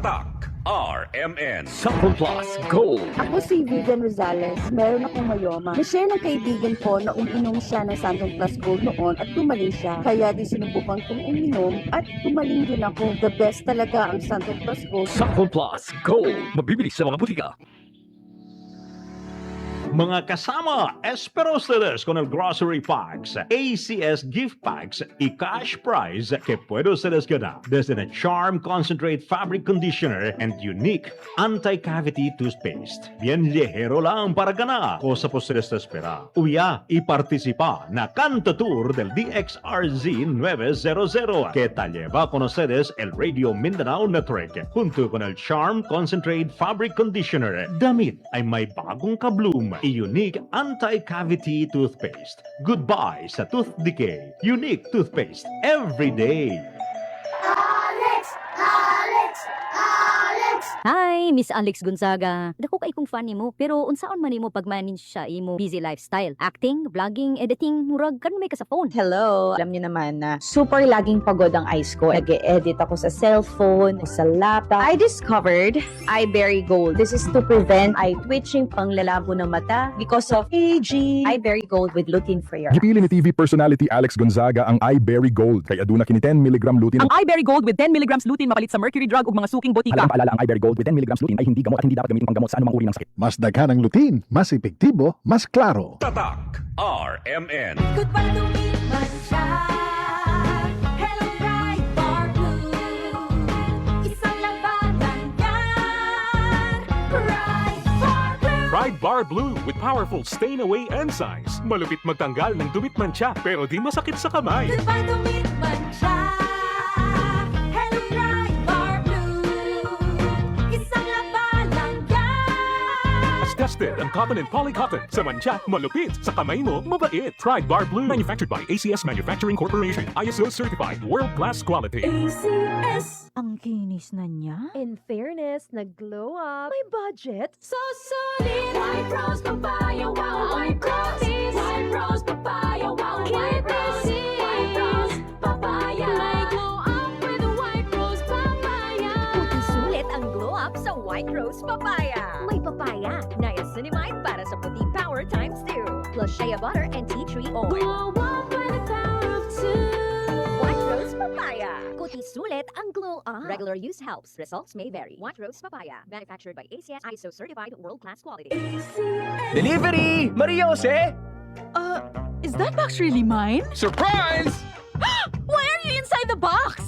Tatak RMN. Sample Plus Gold. Ako si Vivian Rosales. Meron akong myoma. Na-share ng kaibigan ko na uminom siya ng Santon Plus Gold noon at tumaling siya. Kaya di sinubukan kong uminom at tumaling din ako. The best talaga ang Santon Plus Gold. Sample Plus Gold. Mabibili sa mga butika. Mga kasama, espero ustedes con el Grocery Packs, ACS Gift Packs y Cash Prize que puede ustedes ganar desde el Charm Concentrate Fabric Conditioner and Unique Anti-Cavity Toothpaste. Bien ligero lang para ganar. Cosa po ustedes te espera? Huya y participa na Canto Tour del DXRZ 900 que te lleva con ustedes el Radio Mindanao Network junto con el Charm Concentrate Fabric Conditioner. Damit ay may bagong kabloom. Unique Anti-Cavity Toothpaste. Goodbye sa tooth decay. Unique toothpaste every day. Hi, Miss Alex Gonzaga. Dako kay kong fan nimo, pero unsaon man nimo pag-manage sa imo busy lifestyle? Acting, vlogging, editing, murag kan may ka sa phone. Hello! Alam niyo naman na super laging pagod ang eyes ko. Nag-e-edit ako sa cellphone, sa laptop. I discovered iBerry Gold. This is to prevent eye twitching, panglalabo ng mata because of aging. iBerry Gold with lutein free. Gipili ni TV personality Alex Gonzaga ang iBerry Gold kay aduna kini 10 mg lutein. Ang iBerry Gold with 10 mg lutein mapalit sa mercury drug ug mga suking botika. Alam paalala ang iBerry Gold with 10 mg lutein ay hindi gamot at hindi dapat gamitin panggamot sa anumang uri ng sakit. Mas daghan ang lutein, mas epektibo, mas klaro. Tatak RMN. Goodbye lumipas siya. Hello, bright bar blue. Isang labanan yan. Bright bar blue. Pride Bar Blue with powerful stain-away enzymes. Malupit magtanggal ng dumit mancha pero di masakit sa kamay. Goodbye lumipas siya. Hello, bright bar blue. Isang labanan yan. As tested ang cotton and polycotton. Sa mancha, malupit. Sa kamay mo, mabait. Pride Bar Blue. Manufactured by ACS Manufacturing Corporation. ISO certified. World-class quality. ACS. Ang kinis na niya. In fairness, nag-glow up. May budget. So solid. White rose papaya, wow, white rose. White rose papaya, wow, white rose. White rose papaya. May glow up with a white rose papaya. Puti sulit ang glow up sa White Rose Papaya. May papaya, niacinamide para sa puti power times 2. Plus shea butter and tea tree oil. Glow up with the power of 2. White Rose Papaya. Kuti sulit ang glow up. Regular use helps. Results may vary. White Rose Papaya. Manufactured by ACS ISO certified world-class quality. Delivery! Maria Jose! Is that box really mine? Surprise! Why are you inside the box?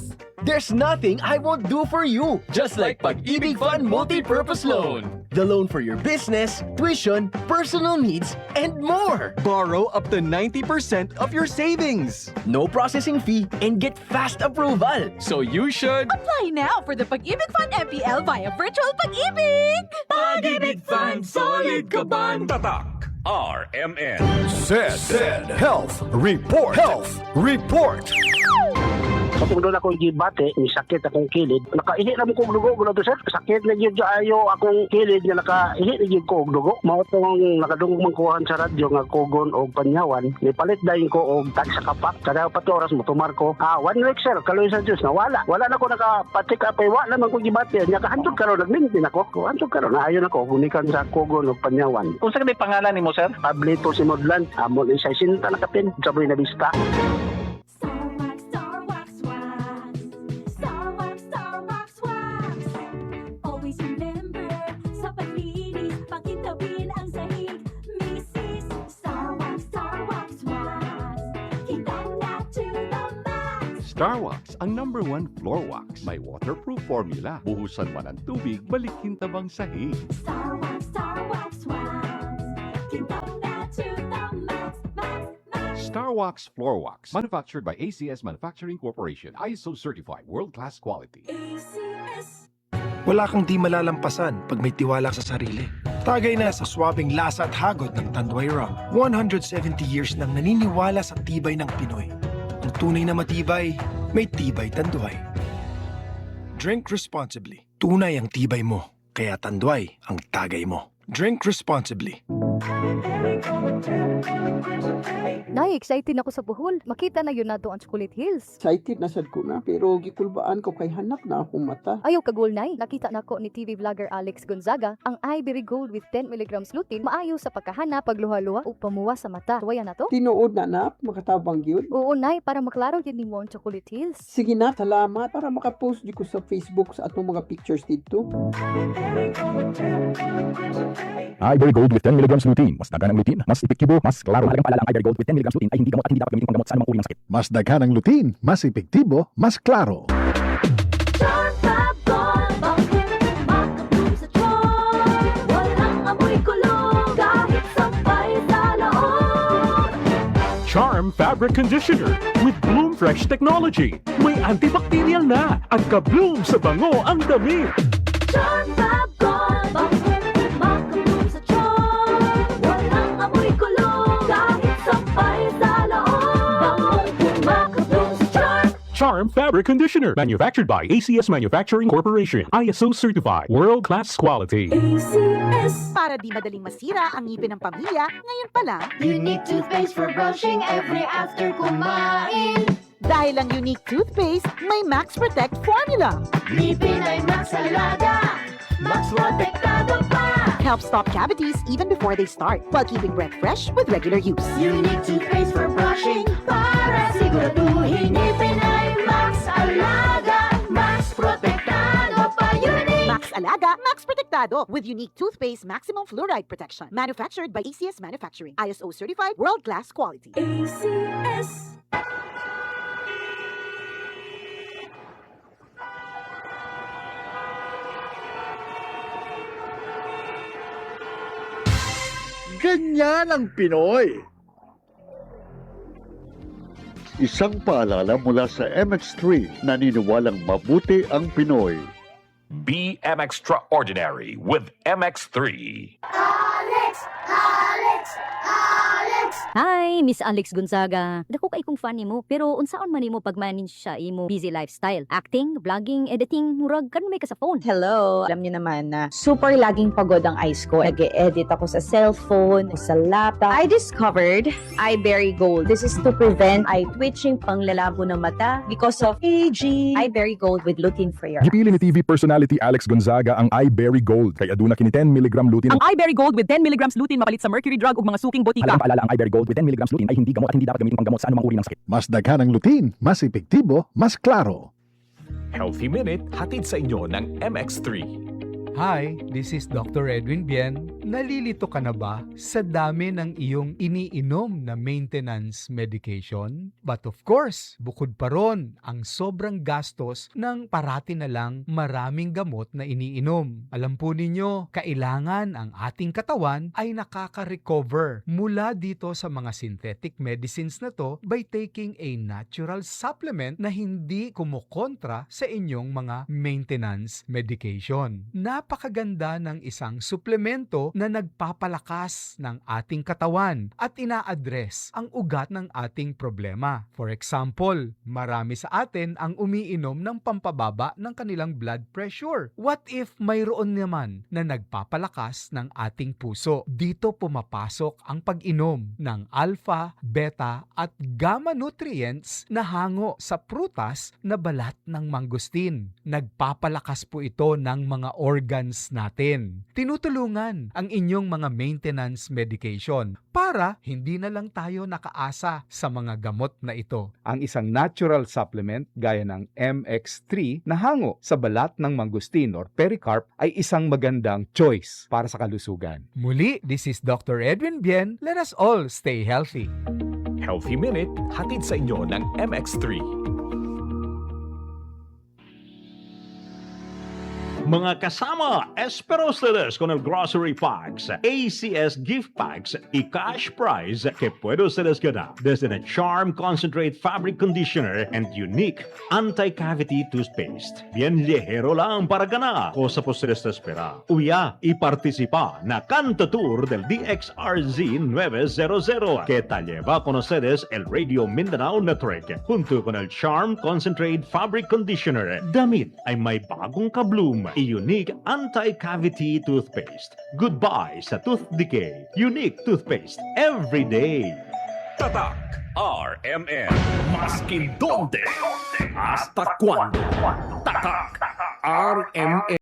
There's nothing I won't do for you. Just like Pag-ibig Fund Multi-Purpose Loan. The loan for your business, tuition, personal needs, and more. Borrow up to 90% of your savings. No processing fee and get fast approval. So you should... Apply now for the Pag-ibig Fund MPL via Virtual Pag-ibig! Pag-ibig Fund, solid ka ban? Tatak RMN. Said Health Report. Health Report. Kapag doon akong gibate, may sakit akong kilid. Nakaihi naman kong dugo, gano'n to sir. Sakit na yun ayo akong kilid na nakaihi na yun ko dugo. Mao itong nakadungog mangkuhan sa radyo nga kugon o panyawan. May palit dahil ko o tag sa kapak. Kada pati oras mo, tumar ko. 1 week sir, kaloy sa Diyos na wala. Wala na ko nakapatik apay, wala naman ko gibate. Nakahantod karon nagmintin ako. Hantod karon na ayon ako, gunikan sa kugon o panyawan. Kung saan may pangalan ni mo sir? Pablito si Modlan. Amon isa sinta nakapin. Saboy na bista. Always remember, sa paglinis, pakitabin ang sahig. Mrs. Star Wax Wax. Kitang na to the max. Star Wax, ang #1 floor wax. May waterproof formula. Buhusan man ang tubig, balikin tabang sahig. Star Wax Wax. Kitang na to the max. Star Wax floor wax. Manufactured by ACS Manufacturing Corporation. ISO certified. World-class quality. ACS. Wala kang di malalampasan pag may tiwala sa sarili. Tagay na sa swabing lasa at hagod ng Tanduay Rum. 170 years nang naniniwala sa tibay ng Pinoy. Ang tunay na matibay, may tibay Tanduay. Drink responsibly. Tunay ang tibay mo, kaya Tanduay ang tagay mo. Drink responsibly. Nay, excited ako sa buhol. Makita na yun nato ang Chocolate Hills. Excited na sad ko na, pero gikulbaan ko kay hanap na akong mata. Ayaw kagul, Nay. Nakita nako ni TV vlogger Alex Gonzaga ang Ivory Gold with 10 mg lutein maayo sa pagkahana, pagluha-luha o pamuwa sa mata. Tuwaya na to? Tinuod na na, makatabang yun. Oo, Nay, para maklaro yun ni mo ang Chocolate Hills. Sige na, salamat para makapost di ko sa Facebook sa atong mga pictures dito. iBerry Gold with 10 mg lutein. Mas dagan ang lutein, mas epektibo, mas klaro. Mahalagang paalala ang iBerry Gold with 10 mg lutein ay hindi gamot at hindi dapat gamitin panggamot sa anumang uri ng sakit. Mas daghan ang lutein, mas epektibo, mas klaro. Charm Fabric Conditioner with Bloom Fresh Technology. May antibacterial na at ka-bloom sa bango ang damit. Charm Fab Gold, makabloom sa charm. Walang amoy kulong, kahit sampay sa loob. Makabloom sa charm. Charm Fabric Conditioner. Manufactured by ACS Manufacturing Corporation. ISO certified. World-class quality. ACS. Para di madaling masira ang ngipin ng pamilya, ngayon pa lang, Unique toothpaste for brushing every after kumain. dahil ang unique toothpaste may Max Protect formula. Ngipin ay Max Alaga, Max Protektado pa. Helps stop cavities even before they start, while keeping breath fresh with regular use. Unique toothpaste for brushing, para siguraduhin ngipin ay Max Alaga, Max Protektado pa. Unique Max Alaga, Max Protectado with unique toothpaste maximum fluoride protection. Manufactured by ACS Manufacturing. ISO certified world-class quality. ACS. Ganyan ang Pinoy! Isang paalala mula sa MX3, naniniwalang mabuti ang Pinoy. Be extraordinary with MX3. Alex! Alex! Alex! Hi, Miss Alex Gonzaga. Dako kay kong fan nimo, pero unsaon man nimo pag-manage siya imo busy lifestyle? Acting, vlogging, editing, murag kan may ka sa phone. Hello! Alam niyo naman na super laging pagod ang eyes ko. Nag-e-edit ako sa cellphone, sa laptop. I discovered iBerry Gold. This is to prevent eye twitching, panglalabo ng mata because of aging. iBerry Gold with lutein free. Gipili ni TV personality Alex Gonzaga ang iBerry Gold kay aduna kini 10 mg lutein. Ang iBerry Gold with 10 mg lutein mapalit sa mercury drug ug mga suking botika. Mahalagang paalala ang iBerry Gold with 10 mg lutein ay hindi gamot at hindi dapat gamitin panggamot sa anumang uri ng sakit. Mas daghan ang lutein, mas epektibo, mas klaro. Healthy Minute hatid sa inyo ng MX3. Hi, this is Dr. Edwin Bien. Nalilito ka na ba sa dami ng iyong iniinom na maintenance medication? But of course, bukod pa ron ang sobrang gastos ng parati na lang maraming gamot na iniinom. Alam po ninyo, kailangan ang ating katawan ay nakaka-recover mula dito sa mga synthetic medicines na to by taking a natural supplement na hindi kumukontra sa inyong mga maintenance medication. Napakaganda ng isang suplemento na nagpapalakas ng ating katawan at ina-address ang ugat ng ating problema. For example, marami sa atin ang umiinom ng pampababa ng kanilang blood pressure. What if mayroon naman na nagpapalakas ng ating puso? Dito pumapasok ang pag-inom ng alpha, beta at gamma nutrients na hango sa prutas na balat ng mangustin. Nagpapalakas po ito ng mga organs natin. Tinutulungan ang inyong mga maintenance medication para hindi na lang tayo nakaasa sa mga gamot na ito. Ang isang natural supplement gaya ng MX3 na hango sa balat ng mangustin or pericarp ay isang magandang choice para sa kalusugan. Muli, this is Dr. Edwin Bien. Let us all stay healthy. Healthy Minute hatid sa inyo ng MX3. Mga kasama, Esperostedes con el Grocery Packs, ACS Gift Packs y Cash Prize que puede ustedes ganar desde el Charm Concentrate Fabric Conditioner and Unique Anti-Cavity Toothpaste. Bien ligero lang para ganar. Cosa po ustedes te espera? Uya y participa na Canta Tour del DXRZ 900 que te lleva con ustedes el Radio Mindanao Network junto con el Charm Concentrate Fabric Conditioner. Damit ay may bagong kabloom. a unique anti-cavity toothpaste. Goodbye sa tooth decay. Unique toothpaste every day. Tatak RMN. Maskin donde. Hasta cuando. Tatak RMN.